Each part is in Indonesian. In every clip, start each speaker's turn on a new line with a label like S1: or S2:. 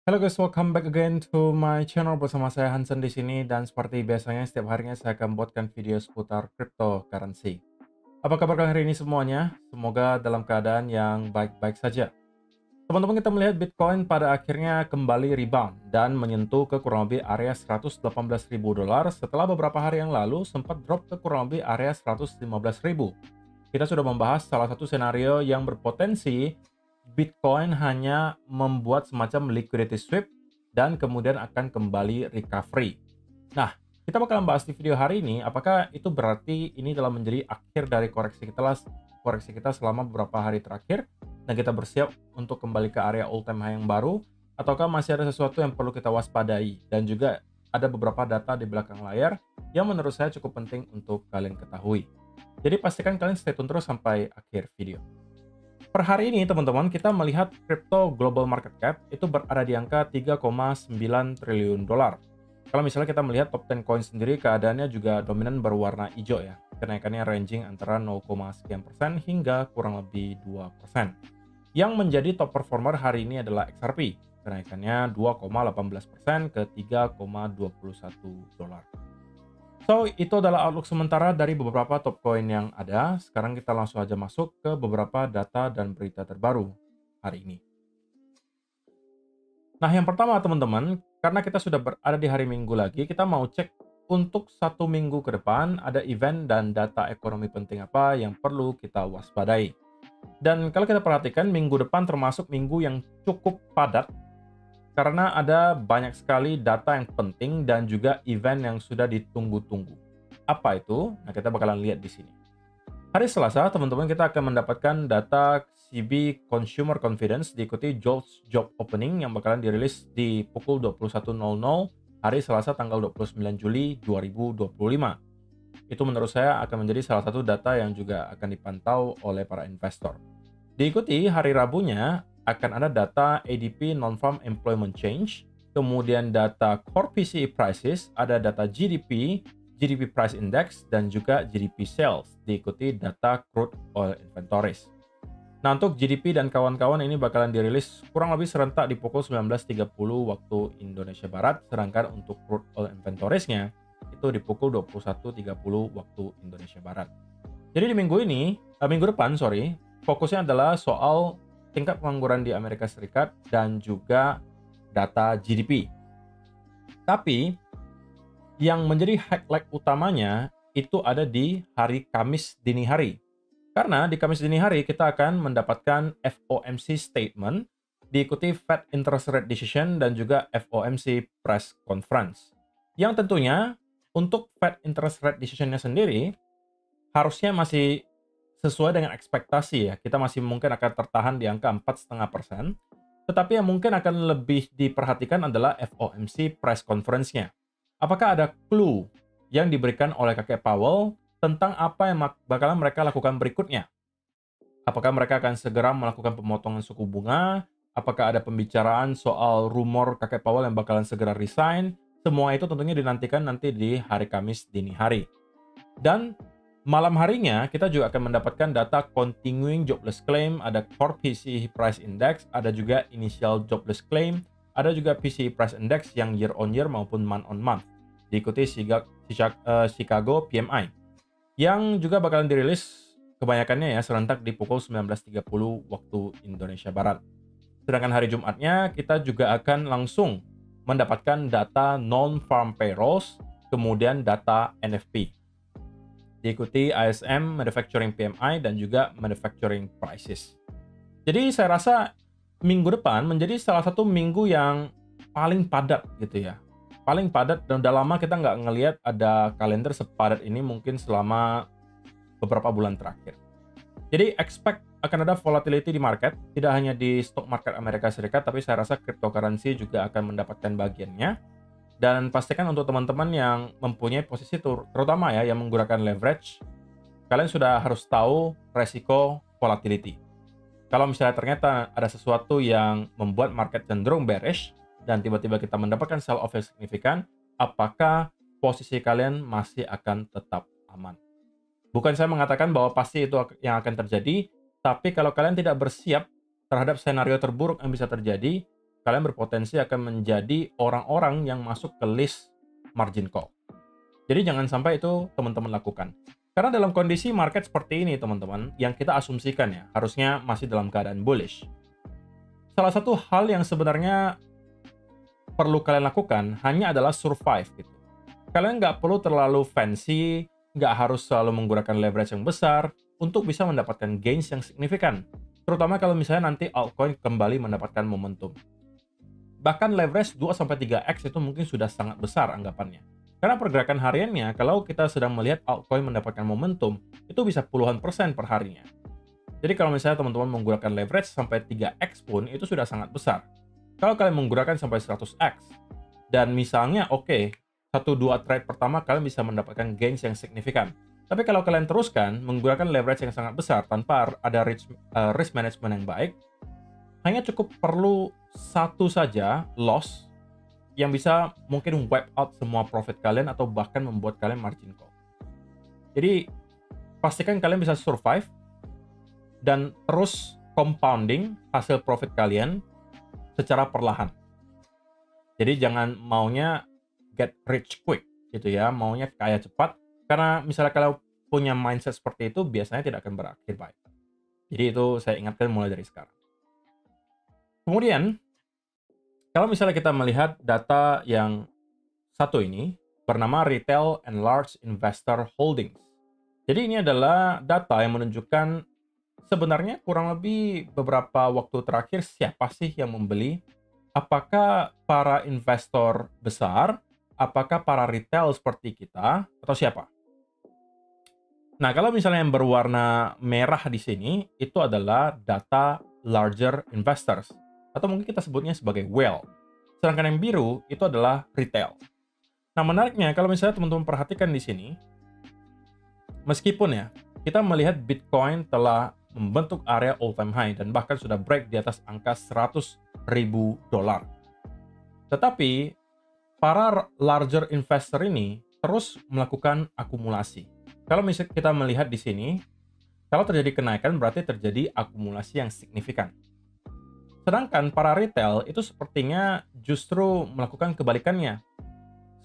S1: Halo guys, welcome back again to my channel bersama saya Hansen di sini dan seperti biasanya setiap harinya saya akan buatkan video seputar cryptocurrency. Apa kabar kalian hari ini semuanya? Semoga dalam keadaan yang baik-baik saja. Teman-teman, kita melihat Bitcoin pada akhirnya kembali rebound dan menyentuh ke kurang lebih area $118.000 setelah beberapa hari yang lalu sempat drop ke kurang lebih area 115.000. Kita sudah membahas salah satu senario yang berpotensi Bitcoin hanya membuat semacam liquidity sweep dan kemudian akan kembali recovery. Nah, kita bakalan bahas di video hari ini apakah itu berarti ini telah menjadi akhir dari koreksi kita selama beberapa hari terakhir dan kita bersiap untuk kembali ke area all time high yang baru, ataukah masih ada sesuatu yang perlu kita waspadai, dan juga ada beberapa data di belakang layar yang menurut saya cukup penting untuk kalian ketahui. Jadi pastikan kalian stay tune terus sampai akhir video. Per hari ini teman-teman, kita melihat crypto global market cap itu berada di angka 3,9 triliun dolar. Kalau misalnya kita melihat top 10 coin sendiri, keadaannya juga dominan berwarna hijau ya. Kenaikannya ranging antara 0, sekian persen hingga kurang lebih 2%. Yang menjadi top performer hari ini adalah XRP. Kenaikannya 2,18% ke 3,21 dolar. So, itu adalah outlook sementara dari beberapa top coin yang ada. Sekarang kita langsung aja masuk ke beberapa data dan berita terbaru hari ini. Nah, yang pertama teman-teman, karena kita sudah berada di hari Minggu lagi, kita mau cek untuk 1 minggu ke depan ada event dan data ekonomi penting apa yang perlu kita waspadai. Dan kalau kita perhatikan, minggu depan termasuk minggu yang cukup padat karena ada banyak sekali data yang penting dan juga event yang sudah ditunggu-tunggu. Apa itu? Nah, kita bakalan lihat di sini. Hari Selasa, teman-teman, kita akan mendapatkan data CB Consumer Confidence diikuti JOLTS Job Opening yang bakalan dirilis di pukul 21.00 hari Selasa tanggal 29 Juli 2025. Itu menurut saya akan menjadi salah satu data yang juga akan dipantau oleh para investor. Diikuti hari Rabunya akan ada data ADP Non-Farm Employment Change, kemudian data Core PCE Prices, ada data GDP, GDP Price Index, dan juga GDP Sales, diikuti data Crude Oil Inventories. Nah, untuk GDP dan kawan-kawan ini bakalan dirilis kurang lebih serentak di pukul 19.30 waktu Indonesia Barat, sedangkan untuk Crude Oil Inventories-nya itu di pukul 21.30 waktu Indonesia Barat. Jadi di minggu depan, fokusnya adalah soal tingkat pengangguran di Amerika Serikat dan juga data GDP. Tapi yang menjadi highlight utamanya itu ada di hari Kamis dini hari. Karena di Kamis dini hari kita akan mendapatkan FOMC statement, diikuti Fed Interest Rate Decision dan juga FOMC Press Conference. Yang tentunya untuk Fed Interest Rate Decision-nya sendiri harusnya masih sesuai dengan ekspektasi ya. Kita masih mungkin akan tertahan di angka 4,5%. Tetapi yang mungkin akan lebih diperhatikan adalah FOMC Press Conference-nya. Apakah ada clue yang diberikan oleh kakek Powell tentang apa yang bakalan mereka lakukan berikutnya? Apakah mereka akan segera melakukan pemotongan suku bunga? Apakah ada pembicaraan soal rumor kakek Powell yang bakalan segera resign? Semua itu tentunya dinantikan nanti di hari Kamis dini hari. Dan malam harinya, kita juga akan mendapatkan data Continuing Jobless Claim, ada Core PCE Price Index, ada juga Initial Jobless Claim, ada juga PCE Price Index yang year on year maupun month on month, diikuti Chicago PMI, yang juga bakalan dirilis kebanyakannya ya serentak di pukul 19.30 waktu Indonesia Barat. Sedangkan hari Jumatnya, kita juga akan langsung mendapatkan data Non-Farm Payrolls, kemudian data NFP. Diikuti ISM, Manufacturing PMI, dan juga Manufacturing Prices. Jadi saya rasa minggu depan menjadi salah satu minggu yang paling padat gitu ya. Paling padat, dan udah lama kita nggak ngelihat ada kalender sepadat ini mungkin selama beberapa bulan terakhir. Jadi expect akan ada volatility di market, tidak hanya di stock market Amerika Serikat, tapi saya rasa cryptocurrency juga akan mendapatkan bagiannya. Dan pastikan untuk teman-teman yang mempunyai posisi terutama ya yang menggunakan leverage, kalian sudah harus tahu resiko volatility. Kalau misalnya ternyata ada sesuatu yang membuat market cenderung bearish dan tiba-tiba kita mendapatkan sell off yang signifikan, apakah posisi kalian masih akan tetap aman? Bukan saya mengatakan bahwa pasti itu yang akan terjadi, tapi kalau kalian tidak bersiap terhadap senario terburuk yang bisa terjadi, kalian berpotensi akan menjadi orang-orang yang masuk ke list margin call. Jadi jangan sampai itu teman-teman lakukan. Karena dalam kondisi market seperti ini teman-teman, yang kita asumsikan ya, harusnya masih dalam keadaan bullish. Salah satu hal yang sebenarnya perlu kalian lakukan hanya adalah survive gitu. Kalian nggak perlu terlalu fancy, nggak harus selalu menggunakan leverage yang besar untuk bisa mendapatkan gains yang signifikan. Terutama kalau misalnya nanti altcoin kembali mendapatkan momentum. Bahkan leverage 2-3x itu mungkin sudah sangat besar anggapannya. Karena pergerakan hariannya, kalau kita sedang melihat altcoin mendapatkan momentum, itu bisa puluhan persen per harinya. Jadi kalau misalnya teman-teman menggunakan leverage sampai 3x pun, itu sudah sangat besar. Kalau kalian menggunakan sampai 100x, dan misalnya oke, 1-2 trade pertama kalian bisa mendapatkan gains yang signifikan. Tapi kalau kalian teruskan menggunakan leverage yang sangat besar tanpa ada risk management yang baik, hanya cukup perlu satu saja loss yang bisa mungkin wipe out semua profit kalian atau bahkan membuat kalian margin call. Jadi pastikan kalian bisa survive dan terus compounding hasil profit kalian secara perlahan. Jadi jangan maunya get rich quick gitu ya, maunya kaya cepat, karena misalnya kalau punya mindset seperti itu biasanya tidak akan berakhir baik. Jadi itu saya ingatkan mulai dari sekarang. Kemudian kalau misalnya kita melihat data yang satu ini bernama Retail and Large Investor Holdings. Jadi ini adalah data yang menunjukkan sebenarnya kurang lebih beberapa waktu terakhir siapa sih yang membeli. Apakah para investor besar, apakah para retail seperti kita, atau siapa? Nah, kalau misalnya yang berwarna merah di sini, itu adalah data larger investors, atau mungkin kita sebutnya sebagai whale. Sedangkan yang biru itu adalah retail. Nah, menariknya kalau misalnya teman-teman perhatikan di sini, meskipun ya, kita melihat Bitcoin telah membentuk area all-time high dan bahkan sudah break di atas angka $100.000. Tetapi, para larger investor ini terus melakukan akumulasi. Kalau misalnya kita melihat di sini, kalau terjadi kenaikan berarti terjadi akumulasi yang signifikan. Sedangkan para retail itu sepertinya justru melakukan kebalikannya.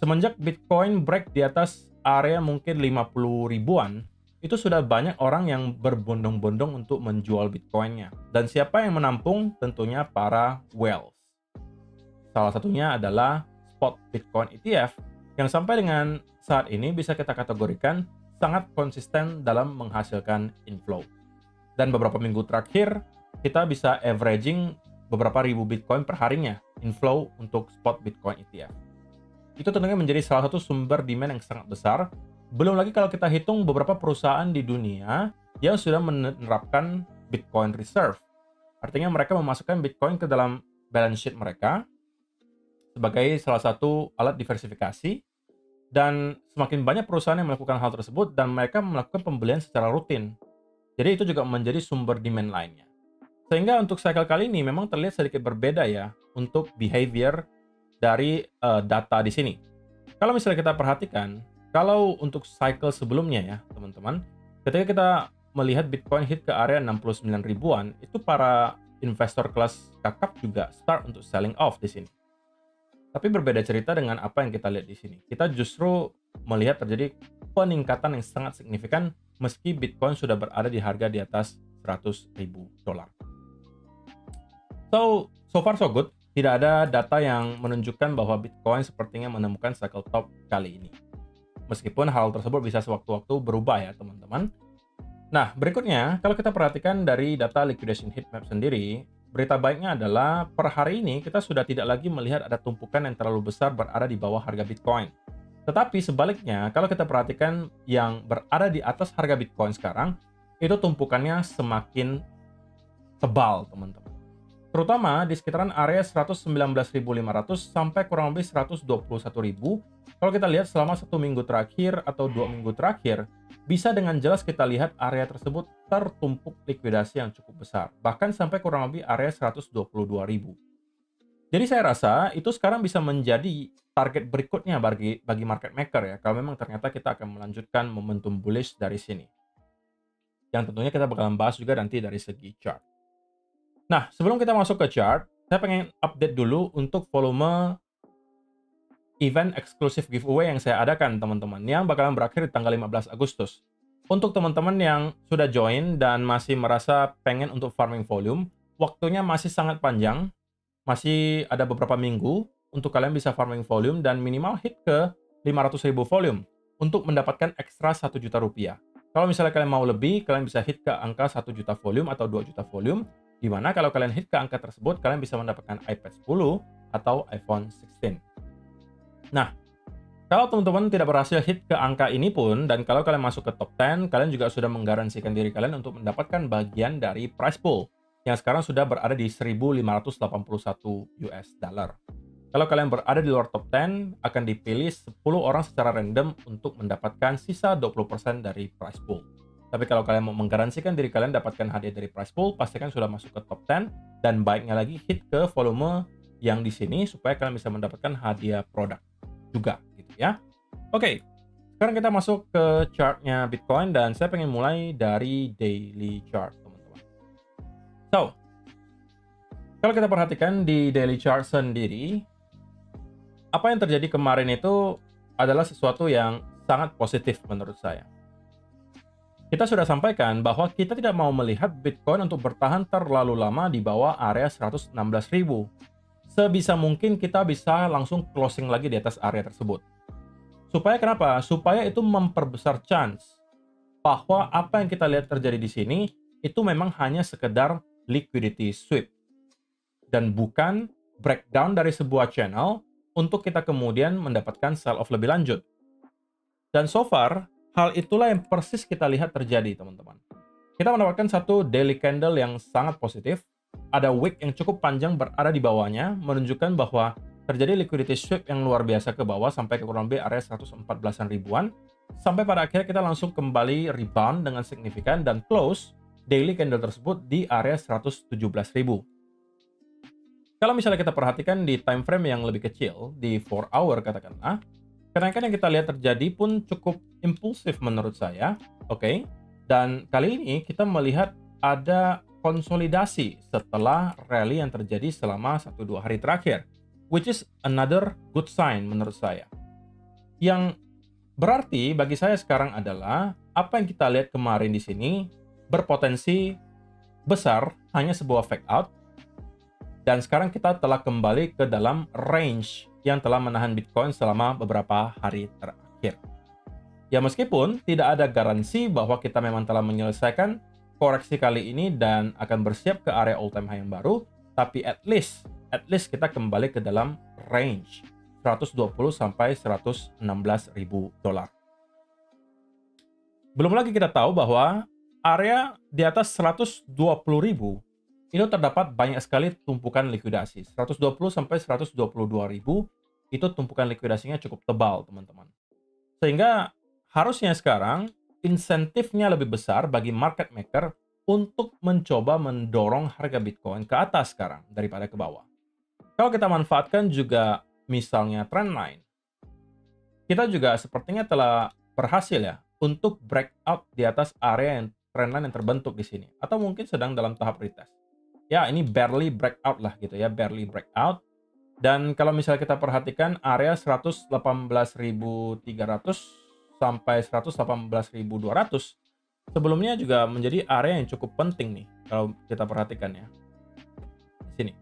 S1: Semenjak Bitcoin break di atas area mungkin 50 ribuan, itu sudah banyak orang yang berbondong-bondong untuk menjual Bitcoin-nya. Dan siapa yang menampung? Tentunya para whales. Salah satunya adalah spot Bitcoin ETF yang sampai dengan saat ini bisa kita kategorikan sangat konsisten dalam menghasilkan inflow. Dan beberapa minggu terakhir, kita bisa averaging beberapa ribu Bitcoin per harinya inflow untuk spot Bitcoin ETF. Itu tentunya menjadi salah satu sumber demand yang sangat besar. Belum lagi kalau kita hitung beberapa perusahaan di dunia yang sudah menerapkan Bitcoin Reserve. Artinya mereka memasukkan Bitcoin ke dalam balance sheet mereka sebagai salah satu alat diversifikasi. Dan semakin banyak perusahaan yang melakukan hal tersebut dan mereka melakukan pembelian secara rutin. Jadi itu juga menjadi sumber demand lainnya. Sehingga untuk cycle kali ini memang terlihat sedikit berbeda ya untuk behavior dari data di sini. Kalau misalnya kita perhatikan, kalau untuk cycle sebelumnya ya teman-teman, ketika kita melihat Bitcoin hit ke area 69 ribuan, itu para investor kelas kakap juga start untuk selling off di sini. Tapi berbeda cerita dengan apa yang kita lihat di sini. Kita justru melihat terjadi peningkatan yang sangat signifikan meski Bitcoin sudah berada di harga di atas $100.000. So far so good. Tidak ada data yang menunjukkan bahwa Bitcoin sepertinya menemukan cycle top kali ini. Meskipun hal tersebut bisa sewaktu-waktu berubah ya teman-teman. Nah, berikutnya kalau kita perhatikan dari data liquidation heat map sendiri, berita baiknya adalah per hari ini kita sudah tidak lagi melihat ada tumpukan yang terlalu besar berada di bawah harga Bitcoin. Tetapi sebaliknya, kalau kita perhatikan yang berada di atas harga Bitcoin sekarang, itu tumpukannya semakin tebal, teman-teman. Terutama di sekitaran area 119.500 sampai kurang lebih 121.000. Kalau kita lihat selama 1 minggu terakhir atau 2 minggu terakhir, bisa dengan jelas kita lihat area tersebut tertumpuk likuidasi yang cukup besar. Bahkan sampai kurang lebih area 122.000. Jadi saya rasa itu sekarang bisa menjadi target berikutnya bagi market maker ya. Kalau memang ternyata kita akan melanjutkan momentum bullish dari sini. Yang tentunya kita bakalan bahas juga nanti dari segi chart. Nah, sebelum kita masuk ke chart, saya pengen update dulu untuk volume event eksklusif giveaway yang saya adakan, teman-teman, yang bakalan berakhir di tanggal 15 Agustus. Untuk teman-teman yang sudah join dan masih merasa pengen untuk farming volume, waktunya masih sangat panjang, masih ada beberapa minggu untuk kalian bisa farming volume dan minimal hit ke 500.000 volume untuk mendapatkan ekstra 1 juta rupiah. Kalau misalnya kalian mau lebih, kalian bisa hit ke angka 1 juta volume atau 2 juta volume, di mana kalau kalian hit ke angka tersebut, kalian bisa mendapatkan iPad 10 atau iPhone 16. Nah, kalau teman-teman tidak berhasil hit ke angka ini pun, dan kalau kalian masuk ke top 10, kalian juga sudah menggaransikan diri kalian untuk mendapatkan bagian dari prize pool, yang sekarang sudah berada di 1.581 US dollar. Kalau kalian berada di luar top 10, akan dipilih 10 orang secara random untuk mendapatkan sisa 20% dari prize pool. Tapi kalau kalian mau menggaransikan diri kalian dapatkan hadiah dari prize pool, pastikan sudah masuk ke top 10, dan baiknya lagi hit ke volume yang di sini supaya kalian bisa mendapatkan hadiah produk juga gitu ya. Oke, sekarang kita masuk ke chartnya Bitcoin dan saya pengen mulai dari daily chart, teman-teman. So, kalau kita perhatikan di daily chart sendiri, apa yang terjadi kemarin itu adalah sesuatu yang sangat positif menurut saya. Kita sudah sampaikan bahwa kita tidak mau melihat Bitcoin untuk bertahan terlalu lama di bawah area 116.000. Sebisa mungkin kita bisa langsung closing lagi di atas area tersebut. Supaya kenapa? Supaya itu memperbesar chance bahwa apa yang kita lihat terjadi di sini itu memang hanya sekedar liquidity sweep dan bukan breakdown dari sebuah channel untuk kita kemudian mendapatkan sell off lebih lanjut. Dan so far, hal itulah yang persis kita lihat terjadi, teman-teman. Kita mendapatkan satu daily candle yang sangat positif. Ada wick yang cukup panjang berada di bawahnya, menunjukkan bahwa terjadi liquidity sweep yang luar biasa ke bawah sampai ke kurang lebih area 114-an ribuan. Sampai pada akhirnya kita langsung kembali rebound dengan signifikan dan close daily candle tersebut di area 117.000. Kalau misalnya kita perhatikan di time frame yang lebih kecil, di 4 hour katakanlah, kenaikan yang kita lihat terjadi pun cukup impulsif menurut saya, oke? Dan kali ini kita melihat ada konsolidasi setelah rally yang terjadi selama 1-2 hari terakhir, which is another good sign menurut saya. Yang berarti bagi saya sekarang adalah apa yang kita lihat kemarin di sini berpotensi besar hanya sebuah fake out. Dan sekarang kita telah kembali ke dalam range yang telah menahan Bitcoin selama beberapa hari terakhir. Ya meskipun tidak ada garansi bahwa kita memang telah menyelesaikan koreksi kali ini dan akan bersiap ke area all time high yang baru, tapi at least kita kembali ke dalam range 120 sampai 116 ribu dolar. Belum lagi kita tahu bahwa area di atas 120 ribu itu terdapat banyak sekali tumpukan likuidasi. 120 sampai 122 ribu itu tumpukan likuidasinya cukup tebal, teman-teman. Sehingga harusnya sekarang insentifnya lebih besar bagi market maker untuk mencoba mendorong harga Bitcoin ke atas sekarang daripada ke bawah. Kalau kita manfaatkan juga misalnya trendline, kita juga sepertinya telah berhasil ya untuk breakout di atas area yang trendline yang terbentuk di sini, atau mungkin sedang dalam tahap retest. Ya, ini barely breakout lah gitu ya, barely breakout. Dan kalau misalnya kita perhatikan area 118.300 sampai 118.200 sebelumnya juga menjadi area yang cukup penting nih kalau kita perhatikan ya. Di sini.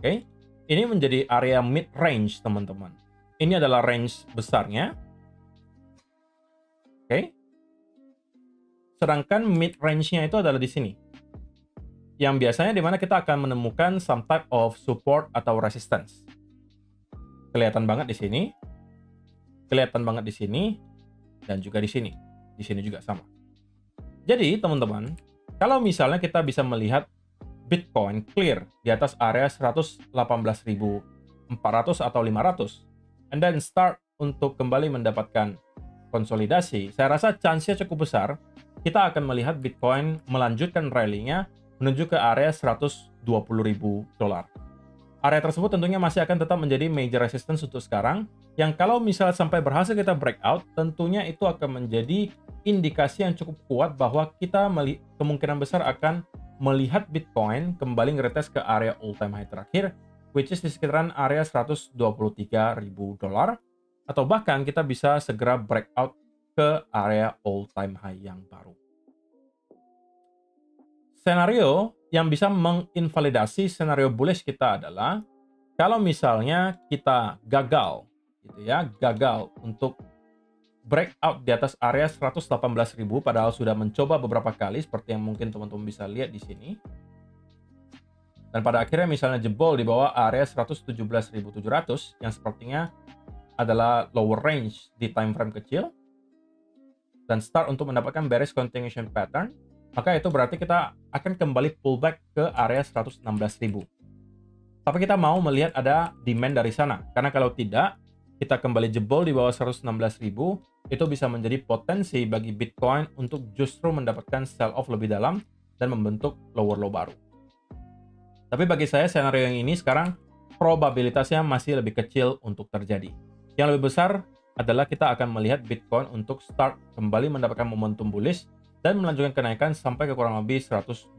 S1: Oke. Ini menjadi area mid range, teman-teman. Ini adalah range besarnya. Oke. Sedangkan mid range-nya itu adalah di sini. Yang biasanya di mana kita akan menemukan some type of support atau resistance. Kelihatan banget di sini, kelihatan banget di sini, dan juga di sini. Di sini juga sama. Jadi, teman-teman, kalau misalnya kita bisa melihat Bitcoin clear di atas area 118.400 atau 500, and then start untuk kembali mendapatkan konsolidasi, saya rasa chance-nya cukup besar kita akan melihat Bitcoin melanjutkan rally-nya menuju ke area 120.000 dolar. Area tersebut tentunya masih akan tetap menjadi major resistance untuk sekarang, yang kalau misalnya sampai berhasil kita breakout, tentunya itu akan menjadi indikasi yang cukup kuat bahwa kita kemungkinan besar akan melihat Bitcoin kembali ngeretest ke area all time high terakhir, which is di sekitaran area $123.000, atau bahkan kita bisa segera breakout ke area all time high yang baru. Senario yang bisa menginvalidasi senario bullish kita adalah kalau misalnya kita gagal gitu ya, gagal untuk breakout di atas area 118.000 padahal sudah mencoba beberapa kali seperti yang mungkin teman-teman bisa lihat di sini. Dan pada akhirnya misalnya jebol di bawah area 117.700 yang sepertinya adalah lower range di time frame kecil dan start untuk mendapatkan bearish continuation pattern, maka itu berarti kita akan kembali pullback ke area 116.000. Tapi kita mau melihat ada demand dari sana, karena kalau tidak, kita kembali jebol di bawah 116.000, itu bisa menjadi potensi bagi Bitcoin untuk justru mendapatkan sell off lebih dalam dan membentuk lower low baru. Tapi bagi saya, senario yang ini sekarang probabilitasnya masih lebih kecil untuk terjadi. Yang lebih besar adalah kita akan melihat Bitcoin untuk start kembali mendapatkan momentum bullish dan melanjutkan kenaikan sampai ke kurang lebih $120.000.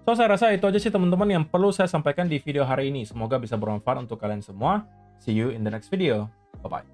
S1: So, saya rasa itu aja sih teman-teman yang perlu saya sampaikan di video hari ini. Semoga bisa bermanfaat untuk kalian semua. See you in the next video. Bye-bye.